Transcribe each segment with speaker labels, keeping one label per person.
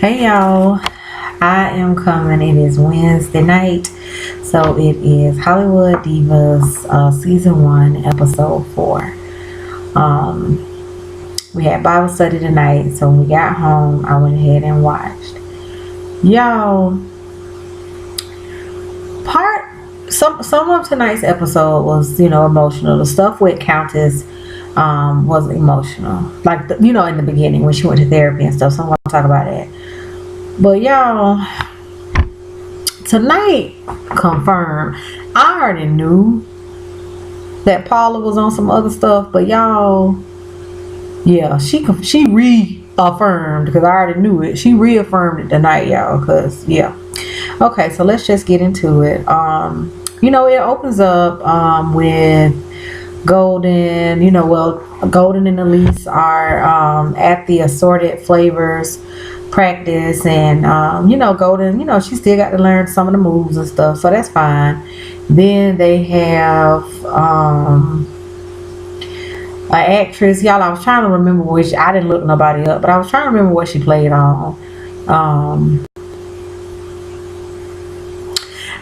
Speaker 1: Hey y'all, I am coming. It is Wednesday night, so it is Hollywood Divas season 1, episode 4. We had Bible study tonight, so when we got home, I went ahead and watched. Y'all, some of tonight's episode was emotional. The stuff with Countess was emotional, like in the beginning when she went to therapy and stuff. So I'm gonna talk about that. But y'all, tonight confirmed. I already knew that Paula was on some other stuff, but y'all, yeah, she reaffirmed, because I already knew it. She reaffirmed it tonight, y'all, because yeah. Okay, so let's just get into it. It opens up with Golden. Golden and Elise are at the Assorted Flavors practice, and Golden, she still got to learn some of the moves and stuff, so that's fine. Then they have an actress, y'all. I was trying to remember which. I didn't look nobody up, but I was trying to remember what she played on.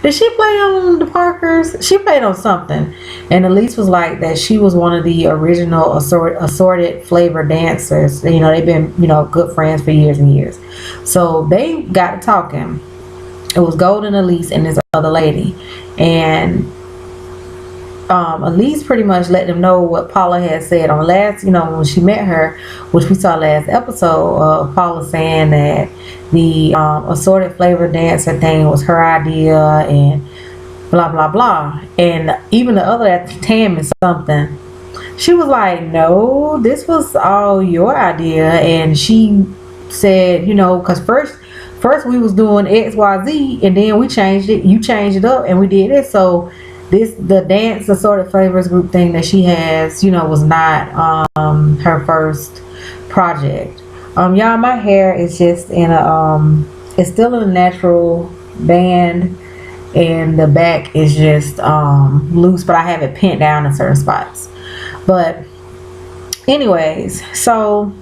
Speaker 1: Did she play on the Parkers? She played on something. And Elise was like that she was one of the original assorted flavor dancers. They've been, good friends for years and years. So they got to talking. It was Golden, Elise, and this other lady. And Elise pretty much let them know what Paula had said on last, when she met her, which we saw last episode, Paula saying that the assorted flavor dancer thing was her idea and blah blah blah. And even the other at Tammy something, she was like, no, this was all your idea. And she said, because first we was doing XYZ, and then we changed it, you changed it up, and we did it. So the dance assorted flavors group thing that she has, was not her first project. Y'all, my hair is just in a it's still in a natural band, and the back is just loose, but I have it pinned down in certain spots. But anyways, so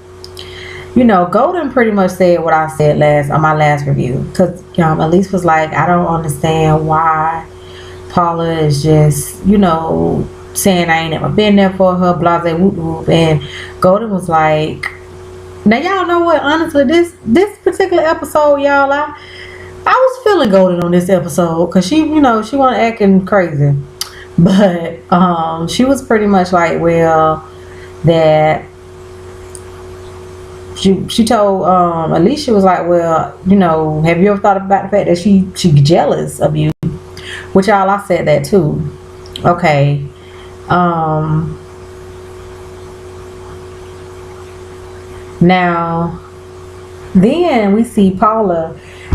Speaker 1: Golden pretty much said what I said on my last review, because Elise was like, I don't understand why Paula is just saying I ain't never been there for her, blase whoop whoop. And Golden was like, now y'all know what, honestly, this particular episode, y'all, I was feeling Golden on this episode, because she wasn't acting crazy, but she was pretty much like, well, that she told Alicia, was like, well, have you ever thought about the fact that she jealous of you? Which, y'all, I said that too. Okay. Now, then we see Paula.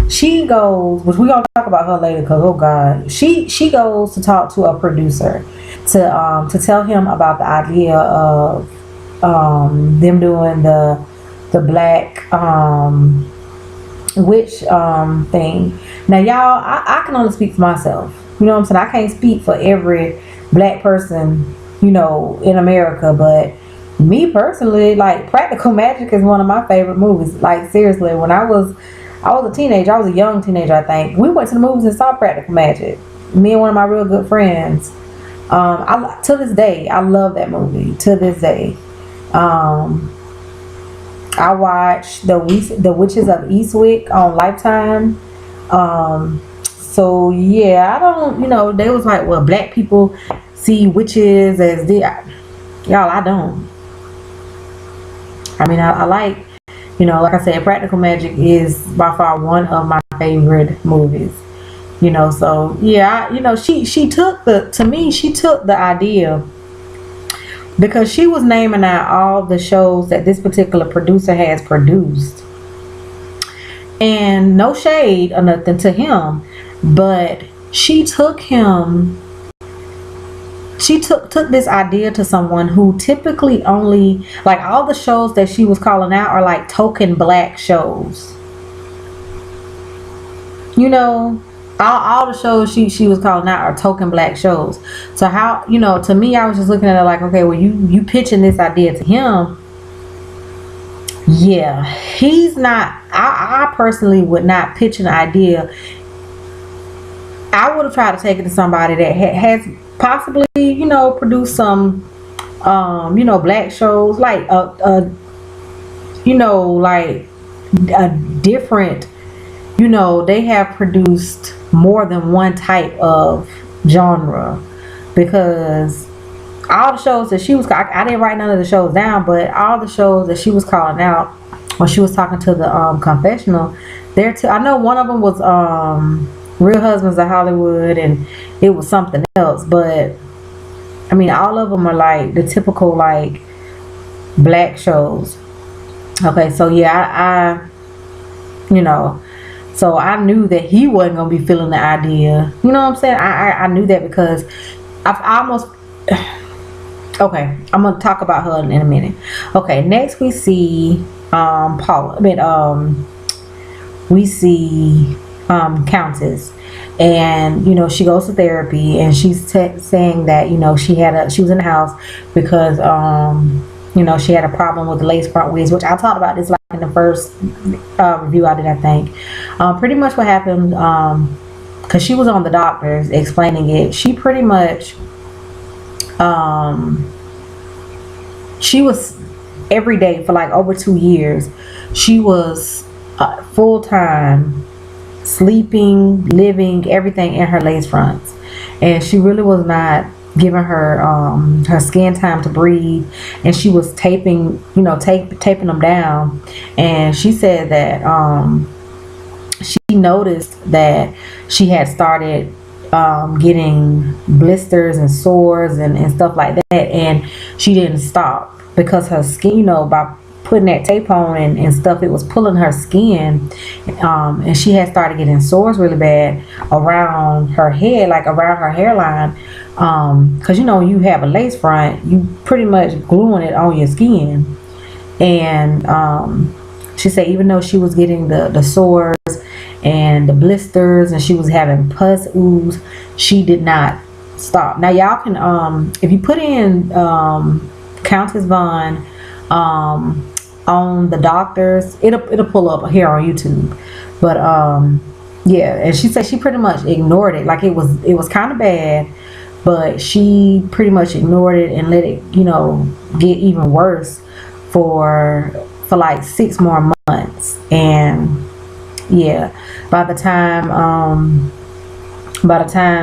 Speaker 1: She goes, which we're gonna talk about her later, because oh god, she goes to talk to a producer to tell him about the idea of them doing the black witch thing. Now, y'all, I can only speak for myself. You know what I'm saying? I can't speak for every black person, in America, but me personally, like, Practical Magic is one of my favorite movies. Like, seriously, when I was a teenager, I was a young teenager, I think. We went to the movies and saw Practical Magic. Me and one of my real good friends. To this day, I love that movie. To this day. I watched the Witches of Eastwick on Lifetime. So yeah, I don't, they was like, well, black people see witches as y'all, I don't. I mean, I like, like I said, Practical Magic is by far one of my favorite movies. So yeah, she took the idea, because she was naming out all the shows that this particular producer has produced. And no shade or nothing to him, but she took this idea to someone who typically only, like, all the shows that she was calling out are like token black shows. All the shows she was calling out are token black shows. So how, to me, I was just looking at it like, okay, well, you pitching this idea to him, Yeah, he's not. I personally would not pitch an idea. I would have tried to take it to somebody that has possibly, produced some, black shows, like like a different, they have produced more than one type of genre, because all the shows that she was, I didn't write none of the shows down, but all the shows that she was calling out when she was talking to the confessional, there too. I know one of them was Real Husbands of Hollywood, and it was something else, but I mean, all of them are like the typical like black shows. Okay, so yeah, so I knew that he wasn't gonna be feeling the idea. You know what I'm saying? I knew that because I almost. Okay, I'm gonna talk about her in a minute. Okay, next we see Paula. We see Countess, and she goes to therapy, and she's saying that she was in the house because she had a problem with the lace front wigs, which I talked about this like in the first review I did, I think. Pretty much what happened, because she was on the doctors explaining it. She pretty much she was every day for like over 2 years. She was full time sleeping, living, everything in her lace fronts, and she really was not giving her her skin time to breathe, and she was taping them down. And she said that she noticed that she had started getting blisters and sores and stuff like that, and she didn't stop because her skin, by putting that tape on and stuff, it was pulling her skin, and she had started getting sores really bad around her head, like around her hairline, because you have a lace front, you pretty much gluing it on your skin. And she said even though she was getting the sores and the blisters, and she was having pus ooze, she did not stop. Now y'all can if you put in Countess Vaughn on the doctors, it'll pull up here on YouTube. But yeah, and she said she pretty much ignored it, like it was kind of bad, but she pretty much ignored it and let it get even worse for like 6 more months. And yeah, by the time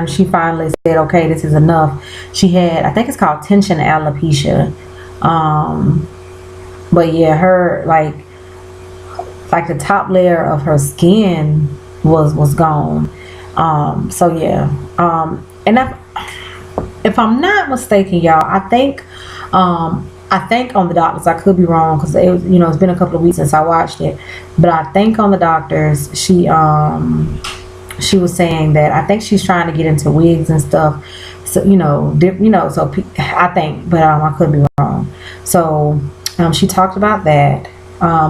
Speaker 1: she finally said, okay, this is enough, she had, I think it's called tension alopecia. But yeah, her like the top layer of her skin was gone. So yeah, and if I'm not mistaken, y'all, I think on the doctors, I could be wrong because it was, it's been a couple of weeks since I watched it, but I think on the doctors, she was saying that I think she's trying to get into wigs and stuff. So so I think, but I could be wrong. So she talked about that.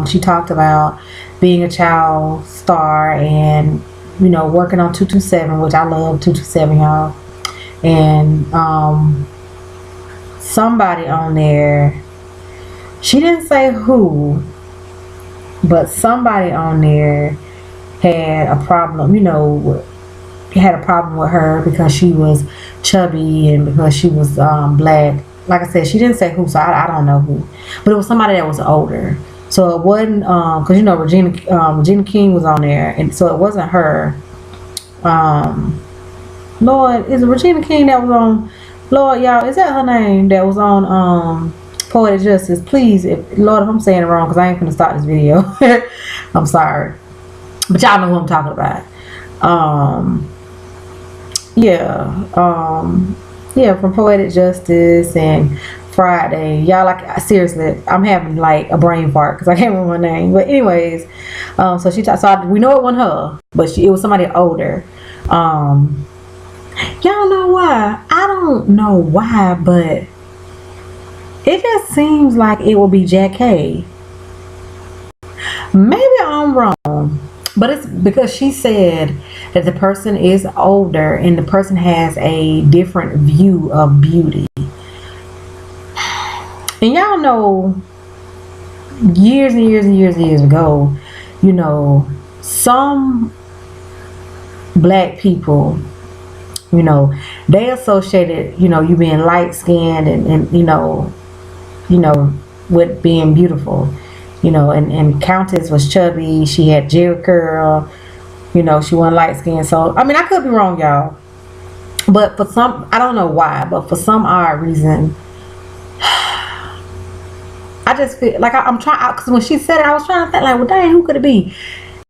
Speaker 1: She talked about being a child star and working on 227, which I love 227, y'all. And somebody on there, she didn't say who, but somebody on there had a problem, had a problem with her because she was chubby and because she was black. Like I said, she didn't say who, so I don't know who, but it was somebody that was older. So it wasn't because Regina King was on there, and so it wasn't her. Lord, is it Regina King that was on? Lord, y'all, is that her name that was on Poetic Justice? Please, Lord, if I'm saying it wrong, because I ain't gonna start this video. I'm sorry, but y'all know who I'm talking about. Yeah, from Poetic Justice and Friday. Y'all, like, seriously, I'm having like a brain fart because I can't remember her name. But anyways, so she talked. So we know it wasn't her, but it was somebody older. Y'all know why? I don't know why, but it just seems like it will be Jack K. Maybe I'm wrong, but it's because she said that the person is older and the person has a different view of beauty. And y'all know years and years and years and years ago, you know, some black people, you know, they associated, you know, you being light skinned and you know, with being beautiful, you know, and Countess was chubby, she had Jerry curl, you know, she wasn't light skinned. So I mean, I could be wrong, y'all, but for some, I don't know why, but for some odd reason, I just feel like I'm trying, because when she said it, I was trying to think like, well, dang, who could it be?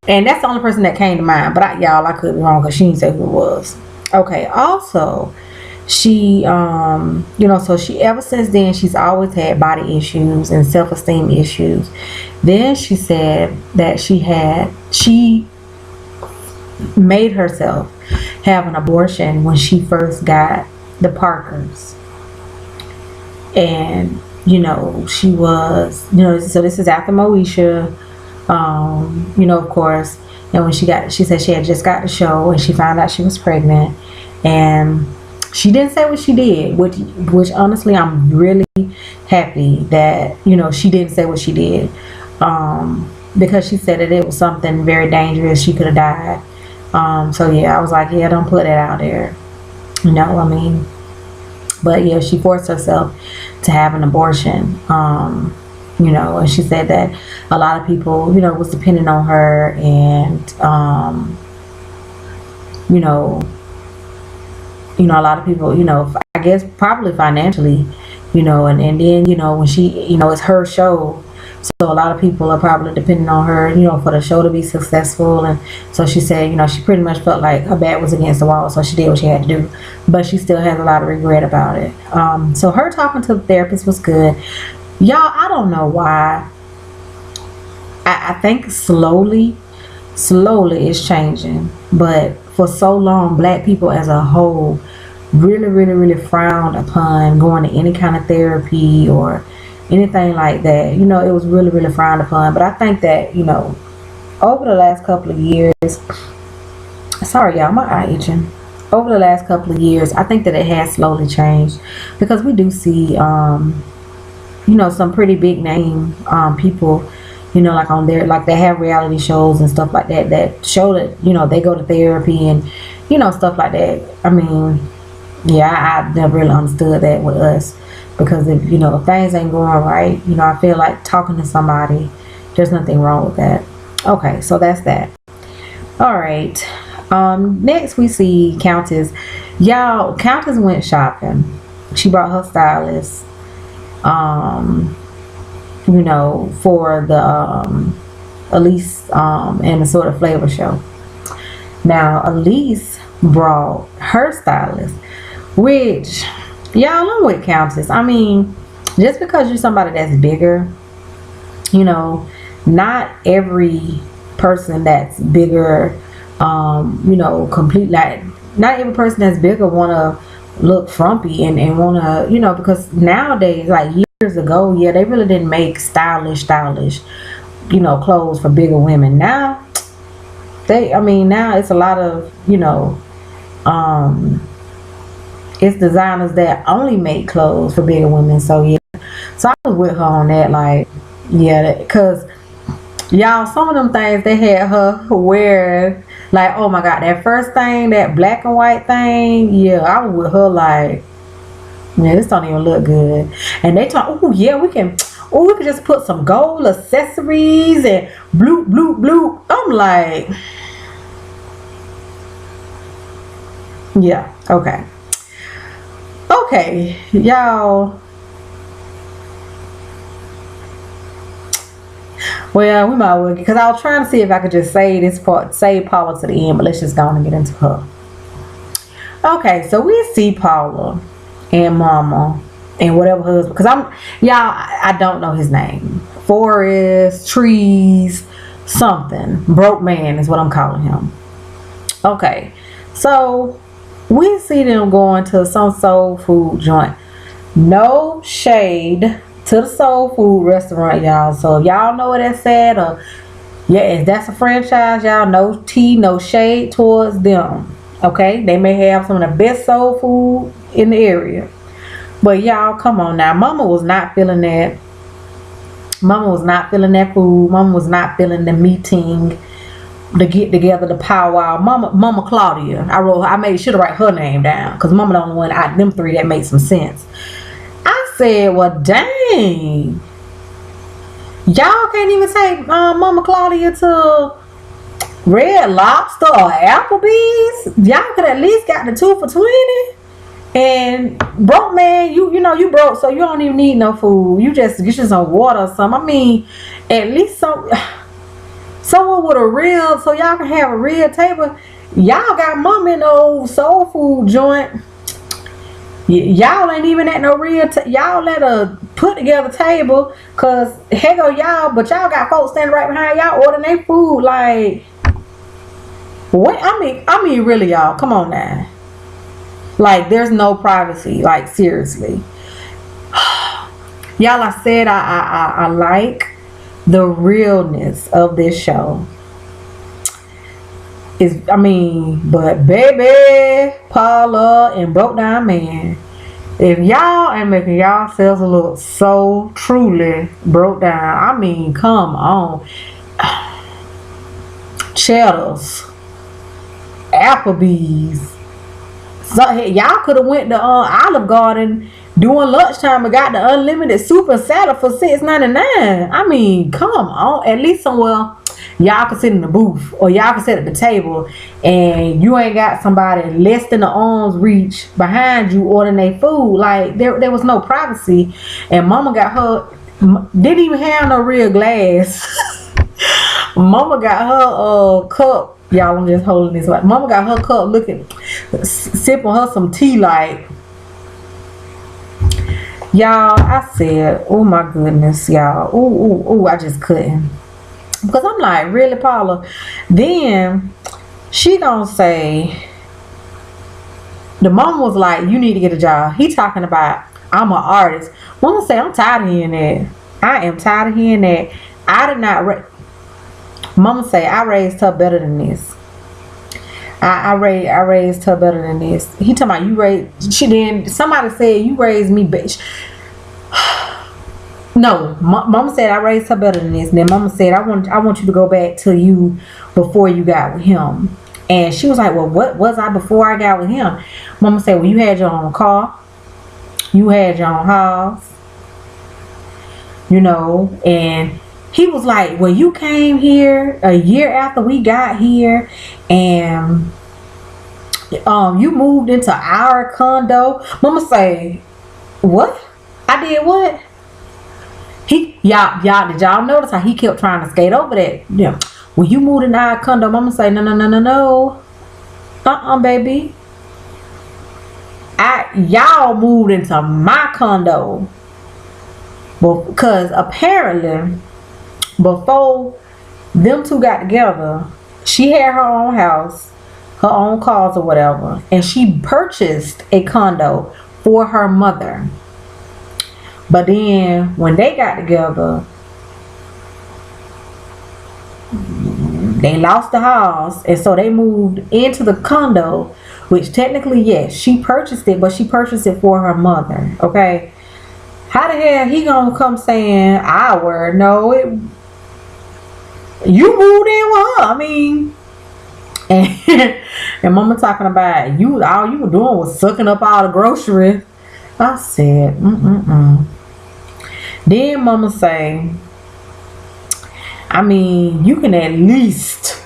Speaker 1: And that's the only person that came to mind. But y'all, I could be wrong because she didn't say who it was. Okay. Also, she, you know, so she, ever since then, she's always had body issues and self-esteem issues. Then she said that she made herself have an abortion when she first got the Parkers. And you know, she was, you know, so this is after Moesha, you know, of course. And when she said she had just got the show and she found out she was pregnant, and she didn't say what she did, which honestly, I'm really happy that, you know, she didn't say what she did, because she said that it was something very dangerous. She could have died. So yeah, I was like, yeah, don't put that out there. You know, I mean, but yeah, she forced herself to have an abortion. You know, and she said that a lot of people, you know, was depending on her, and you know, a lot of people, you know, I guess probably financially, you know, and then, you know, when she, you know, it's her show, so a lot of people are probably depending on her, you know, for the show to be successful. And so she said, you know, she pretty much felt like her back was against the wall, so she did what she had to do, but she still has a lot of regret about it. So her talking to the therapist was good. Y'all, I don't know why. I think slowly it's changing, but for so long, black people as a whole really frowned upon going to any kind of therapy or anything like that. You know, it was really frowned upon. But I think that, you know, over the last couple of years, sorry y'all, my eye itching. Over the last couple of years, I think that it has slowly changed, because we do see, you know, some pretty big name people, you know, like on their, like they have reality shows and stuff like that that show that, you know, they go to therapy and, you know, stuff like that. I mean, yeah, I never really understood that with us, because if, you know, if things ain't going right, you know, I feel like talking to somebody, there's nothing wrong with that. Okay, so that's that. All right. Next we see Countess. Y'all, Countess went shopping. She brought her stylist, you know, for the Elise and Assorted Flavor show. Now Elise brought her stylist, which, y'all, I'm with Countess. I mean, just because you're somebody that's bigger, you know, not every person that's bigger, you know, complete, like, not every person that's bigger want to look frumpy and want to, you know, because nowadays, like years ago, yeah, they really didn't make stylish, you know, clothes for bigger women. Now, now it's a lot of, you know, it's designers that only make clothes for bigger women. So yeah, so I was with her on that, like, yeah, because y'all, some of them things they had her wear, like, oh my god, that first thing, that black and white thing, yeah, I was with her like, yeah, this don't even look good. And they talk, oh yeah, we can just put some gold accessories and blue. I'm like, yeah, okay, y'all. Well, we might well, because I was trying to see if I could just say this part, save Paula to the end, but let's just go on and get into her. Okay, so we see Paula and Mama and whatever husband, because I don't know his name. Forest, Trees, something. Broke man is what I'm calling him. Okay, so we see them going to some soul food joint. No shade to the soul food restaurant, y'all. So if y'all know what that said, or yeah, if that's a franchise, y'all, no tea, no shade towards them. Okay, they may have some of the best soul food in the area, but y'all, come on now. Mama was not feeling that. Mama was not feeling that food. Mama was not feeling the meeting, the get together, the powwow. Mama Claudia. I made sure to write her name down because Mama the only one out of them three that made some sense. I said, well, dang. Y'all can't even take Mama Claudia to Red Lobster or Applebee's. Y'all could at least got the 2 for $20. And broke man, you know you broke, so you don't even need no food. You just get you some water or something. I mean, at least someone with a real, so y'all can have a real table. Y'all got Mama in the old soul food joint. Y'all ain't even at no real. Y'all let a put together table, cause here go y'all, but y'all got folks standing right behind y'all ordering their food. Like, what? I mean, really, y'all, come on now. Like, there's no privacy. Like, seriously. Y'all, I said I like the realness of this show. But baby, Paula and Broke Down Man, if y'all ain't making yourselves look so truly broke down, I mean, come on. Cheddar's, Applebee's. So, hey, y'all could have went to Olive Garden during lunchtime and got the unlimited super salad for $6.99. I mean, come on. At least somewhere y'all can sit in the booth or y'all can sit at the table and you ain't got somebody less than the arm's reach behind you ordering their food. Like, there was no privacy. And Mama got her, didn't even have no real glass. Mama got her cup. Y'all, I'm just holding this. Like, Mama got her cup sipping her some tea. Like, y'all, I said, oh my goodness, y'all. Ooh, I just couldn't. Because I'm like, really, Paula? Then she gonna say, the mama was like, you need to get a job. He talking about, I'm an artist. Mama say, I'm tired of hearing that. I am tired of hearing that. I did not. Mama say, I raised her better than this. I raised her better than this. He talking about you raised. Somebody said you raised me, bitch. No, Mama said I raised her better than this. And then Mama said I want you to go back to you before you got with him. And she was like, well, what was I before I got with him? Mama said, well, you had your own car, you had your own house, you know. And he was like, well, you came here a year after we got here, and you moved into our condo. Mama say, what? I did what? Y'all, did y'all notice how he kept trying to skate over that? Yeah. When you moved in our condo, Mama say, no. Baby. Y'all moved into my condo. Well, because apparently, before them two got together, she had her own house, her own cars or whatever, and she purchased a condo for her mother. But then when they got together, they lost the house, and so they moved into the condo, which technically, yes, she purchased it, but she purchased it for her mother. Okay, how the hell he gonna come saying our? No, you moved in with her. I mean, and Mama talking about you. All you were doing was sucking up all the groceries. I said, Then Mama say, I mean, you can at least,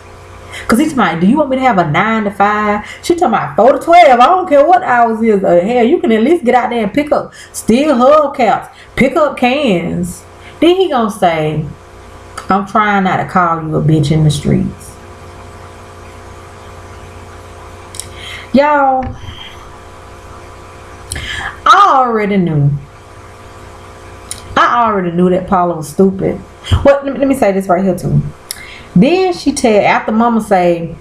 Speaker 1: because he's like, do you want me to have a 9 to 5? She talking about 4 to 12. I don't care what hours is. Hell, you can at least get out there and pick up steel hubcaps, pick up cans. Then he gonna say, I'm trying not to call you a bitch in the streets. Y'all, I already knew that Paula was stupid. Well, let me say this right here too. Then she after Mama say,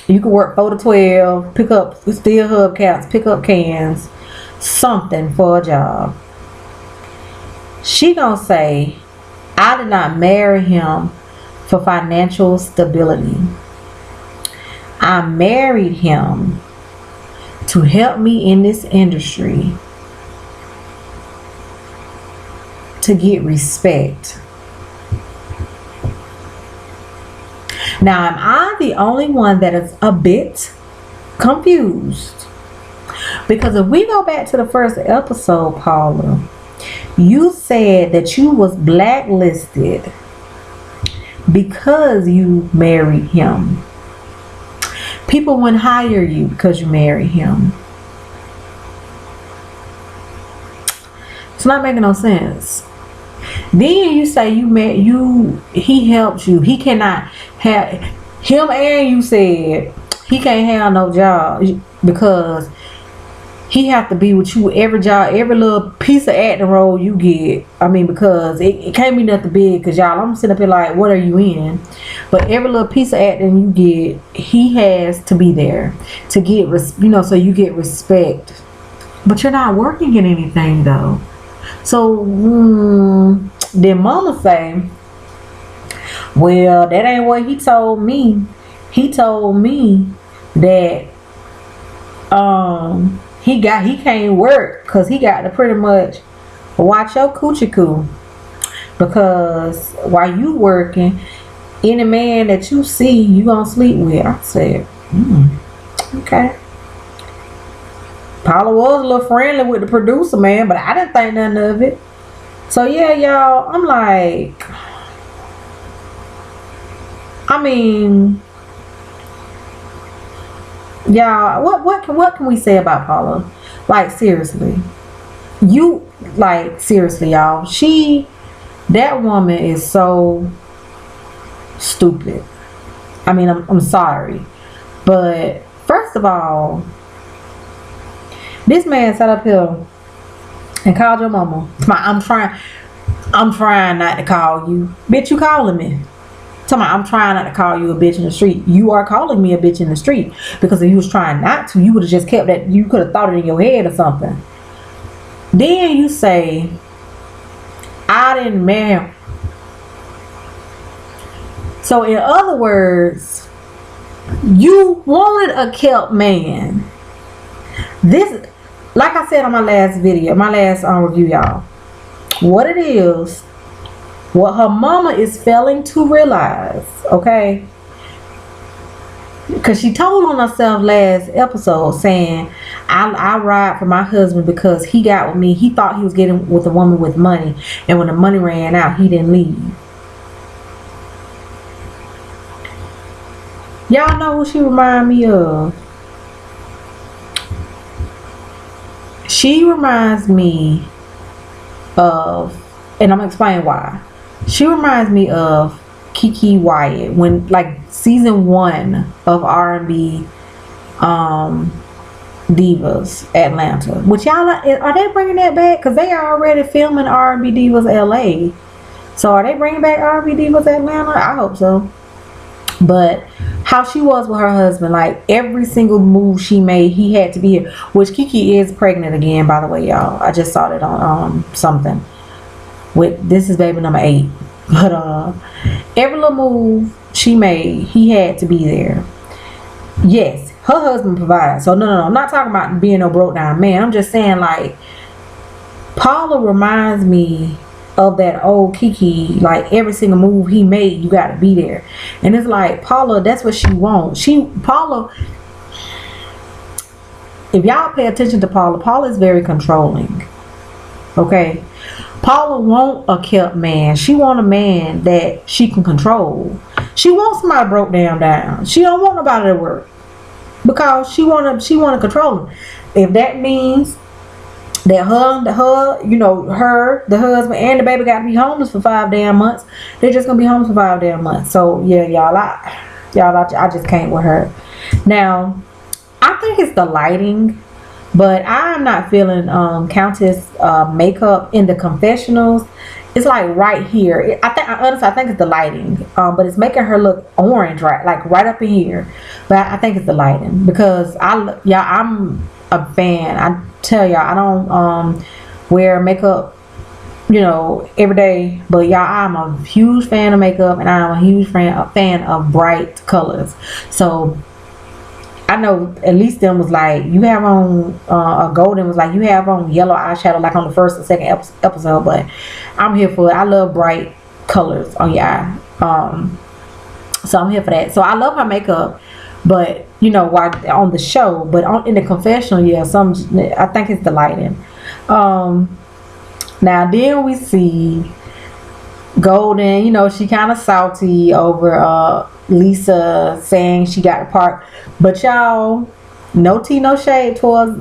Speaker 1: you can work 4 to 12, pick up steel hubcaps, pick up cans, something for a job. She gonna say, I did not marry him for financial stability. I married him to help me in this industry to get respect Now, am I the only one that is a bit confused? Because if we go back to the first episode, Paula, you said that you was blacklisted because you married him. People wouldn't hire you because you married him. It's not making no sense. Then you say he helped you. He cannot have him, and you said he can't have no job because he have to be with you every job, every little piece of acting role you get. I mean, because it can't be nothing big. Cause y'all, I'm sitting up here like, what are you in? But every little piece of acting you get, he has to be there to get, so you get respect. But you're not working in anything though. So then Mama say, well, that ain't what he told me. He told me that he can't work because he got to pretty much watch your coochie coo, because while you working, any man that you see, you gonna sleep with. I said, okay. Paula was a little friendly with the producer, man, but I didn't think nothing of it. So yeah, y'all, I'm like, I mean, y'all, what can we say about Paula? Like, seriously, y'all, that woman is so stupid. I mean, I'm sorry, but first of all, this man sat up here and called your mama. I'm trying not to call you. Bitch, you calling me. I'm trying not to call you a bitch in the street. You are calling me a bitch in the street, because if you was trying not to, you would have just kept that. You could have thought it in your head or something. Then you say, I didn't marry. So in other words, you wanted a kept man. This, like I said on my last video, my last review, y'all, what it is, what her mama is failing to realize, okay? Because she told on herself last episode saying, I ride for my husband because he got with me. He thought he was getting with a woman with money, and when the money ran out, he didn't leave. Y'all know who she remind me of? She reminds me of, and I'm gonna explain why. She reminds me of Kiki Wyatt when, like, season 1 of R&B Divas Atlanta. Which y'all are they bringing that back? Because they are already filming R&B Divas LA. So are they bringing back R&B Divas Atlanta? I hope so. But how she was with her husband, like every single move she made, he had to be here. Which Kiki is pregnant again, by the way, y'all. I just saw that on something. This is baby number 8. But every little move she made, he had to be there. Yes, her husband provides. So no, I'm not talking about being no broke down man. I'm just saying, like, Paula reminds me of that old Kiki. Like, every single move he made, you got to be there. And it's like, Paula, that's what she wants. Paula, if y'all pay attention to Paula is very controlling. Okay, Paula want a kept man. She want a man that she can control. She wants somebody broke down. She don't want nobody to work because she wanna control him. If that means that the husband and the baby got to be homeless for 5 damn months, they're just gonna be homeless for 5 damn months. So yeah, y'all, I just can't with her. Now, I think it's the lighting. But I'm not feeling Countess makeup in the confessionals. It's like right here. Honestly, I think it's the lighting. But it's making her look orange, right up in here. But I think it's the lighting, because I'm a fan. I tell y'all, I don't wear makeup, every day. But y'all, I'm a huge fan of makeup, and I'm a huge fan of bright colors. So I know at least them was like, you have on a golden was like, you have on yellow eyeshadow, like on the first and second episode. But I'm here for it. I love bright colors on your eye. So I'm here for that. So I love her makeup, but while on the show, but in the confessional, yeah, I think it's the lighting. Now then we see Golden. She kind of salty over Lisa saying she got the part, but y'all, no tea, no shade towards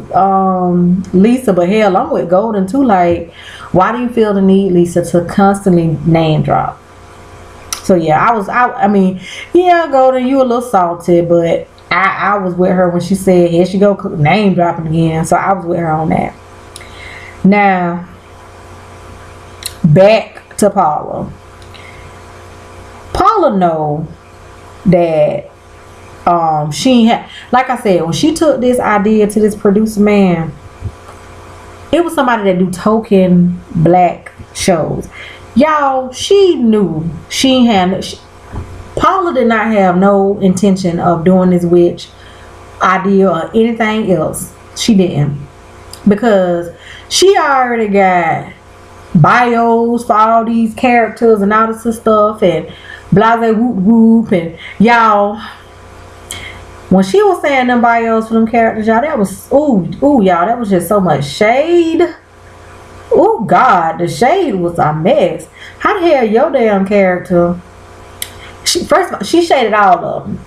Speaker 1: Lisa, but hell, I'm with Golden too. Like, why do you feel the need, Lisa, to constantly name drop? So yeah, I mean, yeah, Golden, you a little salty, but I was with her when she said, here she go name dropping again. So I was with her on that. Now back to Paula. Paula know that she had, like I said, when she took this idea to this producer man, it was somebody that do token black shows. Y'all, she knew Paula did not have no intention of doing this witch idea or anything else. She didn't, because she already got bios for all these characters and all this stuff and blase whoop whoop. And y'all, when she was saying them bios for them characters, y'all, that was y'all, that was just so much shade. Oh God, the shade was a mess. How the hell your damn character? First of all, she shaded all of them,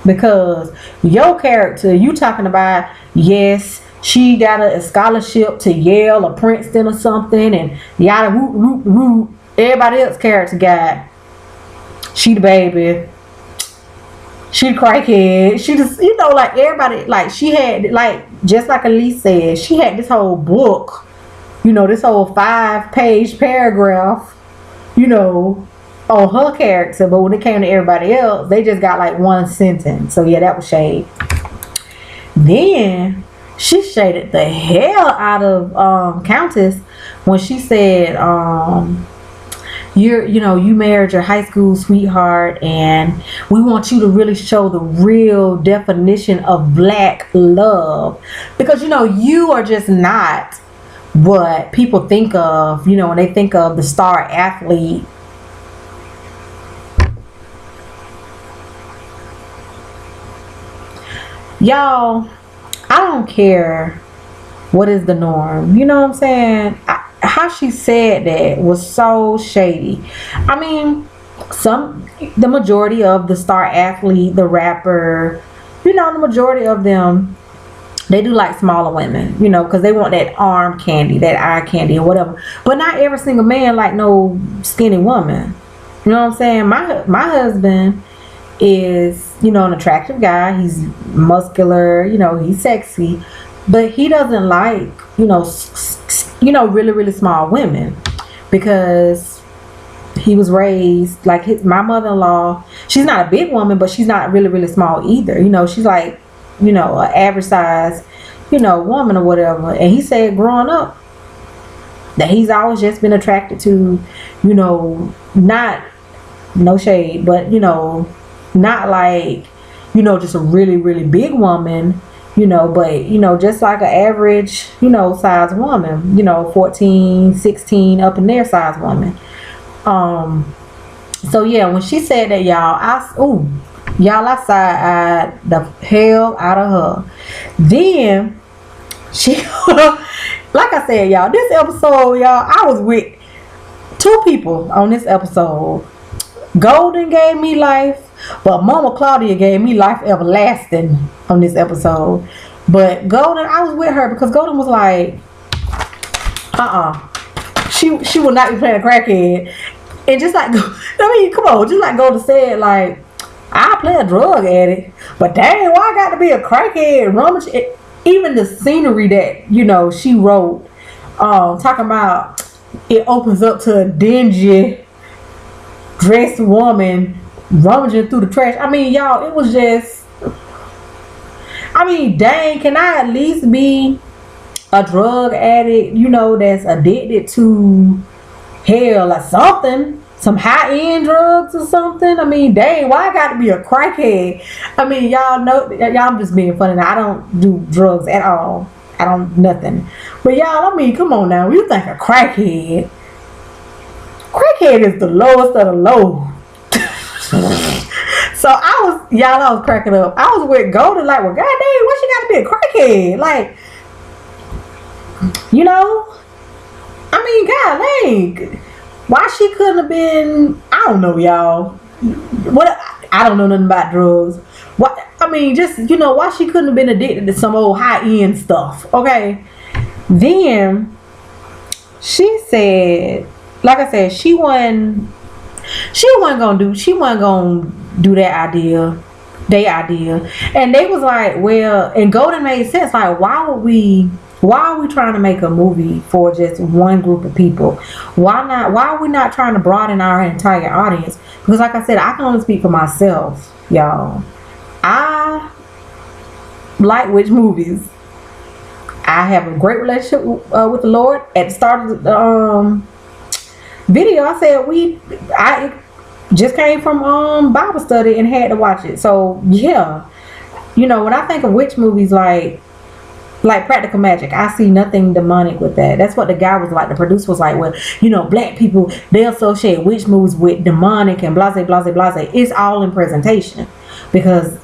Speaker 1: because your character, you talking about, yes, she got a scholarship to Yale or Princeton or something, and yada whoop whoop whoop. Everybody else character got, she the baby, she the crackhead, she just, like everybody, like she had, like, just like Elise said, she had this whole book, this whole 5-page paragraph, on her character, but when it came to everybody else, they just got like one sentence. So yeah, that was shade. Then she shaded the hell out of Countess when she said, you married your high school sweetheart, and we want you to really show the real definition of black love, because you are just not what people think of, when they think of the star athlete. Y'all, I don't care what is the norm. You know what I'm saying? How she said that was so shady. I mean, the majority of the star athlete, the rapper, the majority of them, they do like smaller women, because they want that arm candy, that eye candy, or whatever. But not every single man like no skinny woman. You know what I'm saying? My husband is, an attractive guy. He's muscular, he's sexy, but he doesn't like, really, really small women, because he was raised like my mother-in-law. She's not a big woman, but she's not really, really small either. She's like, an average size, woman or whatever. And he said growing up that he's always just been attracted to, not, no shade, but, not like, just a really, really big woman, but, just like an average, size woman, 14, 16, up in there size woman. So yeah, when she said that, y'all, I side-eyed the hell out of her. Then she, like I said, y'all, this episode, y'all, I was with two people on this episode. Golden gave me life, but Mama Claudia gave me life everlasting on this episode. But Golden, I was with her because Golden was like, she will not be playing a crackhead. And just like, come on, just like Golden said, like, I play a drug addict, but dang, why I got to be a crackhead, rummage? Even the scenery that, she wrote, talking about it opens up to a dingy dressed woman rummaging through the trash. I mean, y'all, it was just, dang, can I at least be a drug addict, that's addicted to hell or something, some high-end drugs or something? Dang, why I got to be a crackhead? Y'all know, y'all, I'm just being funny now. I don't do drugs at all. I don't, nothing. But y'all, come on now. You think a crackhead is the lowest of the low. So I was cracking up. I was with Golden, like, well, goddamn, why she gotta be a crackhead? Like, you know, I mean, God, why she couldn't have been? I don't know, y'all. What? I don't know nothing about drugs. What? I mean, just, you know, why she couldn't have been addicted to some old high end stuff? Okay. Then she said, like I said, she wasn't gonna do that idea, they idea. And they was like, well, and Golden made sense, like, why are we trying to make a movie for just one group of people? Why are we not trying to broaden our entire audience? Because like I said, I can only speak for myself, y'all. I like witch movies. I have a great relationship with the Lord. At the start of the video, I said I just came from Bible study and had to watch it. So yeah, you know, when I think of witch movies, like Practical Magic, I see nothing demonic with that. That's what the guy was like. The producer was like, well, you know, black people, they associate witch movies with demonic and blase, blase, blase. It's all in presentation. Because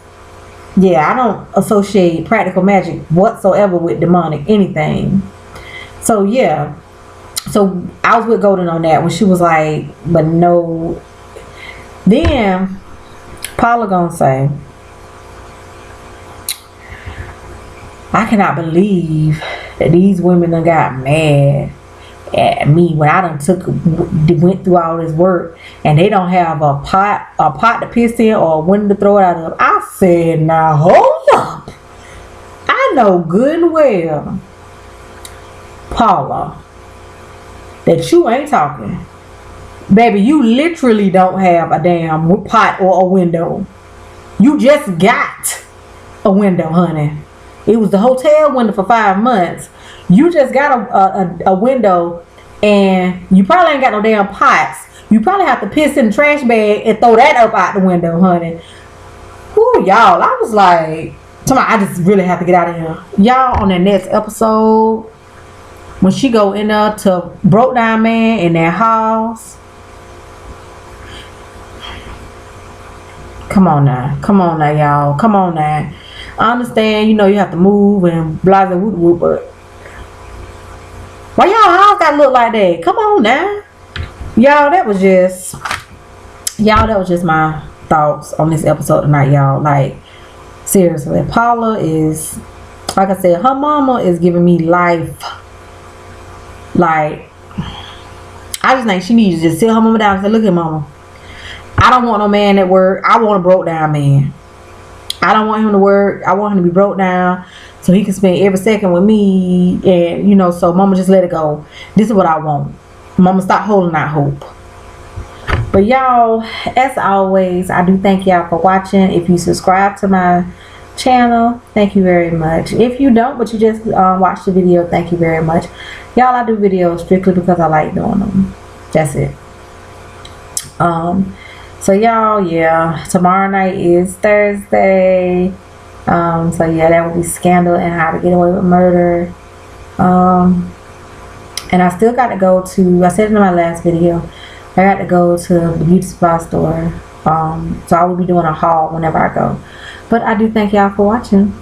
Speaker 1: yeah, I don't associate Practical Magic whatsoever with demonic anything. So yeah, so I was with Golden on that when she was like, but no. Then Paula gonna say, I cannot believe that these women done got mad at me when I done went through all this work and they don't have a pot to piss in or a window to throw it out of. I said, now hold up. I know good and well, Paula, that you ain't talking. Baby, you literally don't have a damn pot or a window. You just got a window, honey. It was the hotel window for 5 months. You just got a window, and you probably ain't got no damn pots. You probably have to piss in the trash bag and throw that up out the window, honey. Whoo, y'all. I was like, I just really have to get out of here. Y'all, on the next episode, when she go in there to broke down man in their house. Come on now, y'all. Come on now. I understand, you know, you have to move and blah blah blah, but why y'all house gotta look like that? Come on now, y'all. That was just my thoughts on this episode tonight, y'all. Like, seriously, Paula is, like I said, her mama is giving me life. Like, I just think she needs to just sit her mama down and say, look at mama, I don't want no man at work. I want a broke down man. I don't want him to work. I want him to be broke down so he can spend every second with me. And, you know, so mama, just let it go. This is what I want. Mama, stop holding out hope. But y'all, as always, I do thank y'all for watching. If you subscribe to my channel, thank you very much. If you don't, but you just watch the video, thank you very much. Y'all, I do videos strictly because I like doing them. That's it. So y'all, yeah, tomorrow night is Thursday. So yeah, that will be Scandal and How to Get Away with Murder. And I still got to go to, I said in my last video, I got to go to the beauty supply store. So I will be doing a haul whenever I go. But I do thank y'all for watching.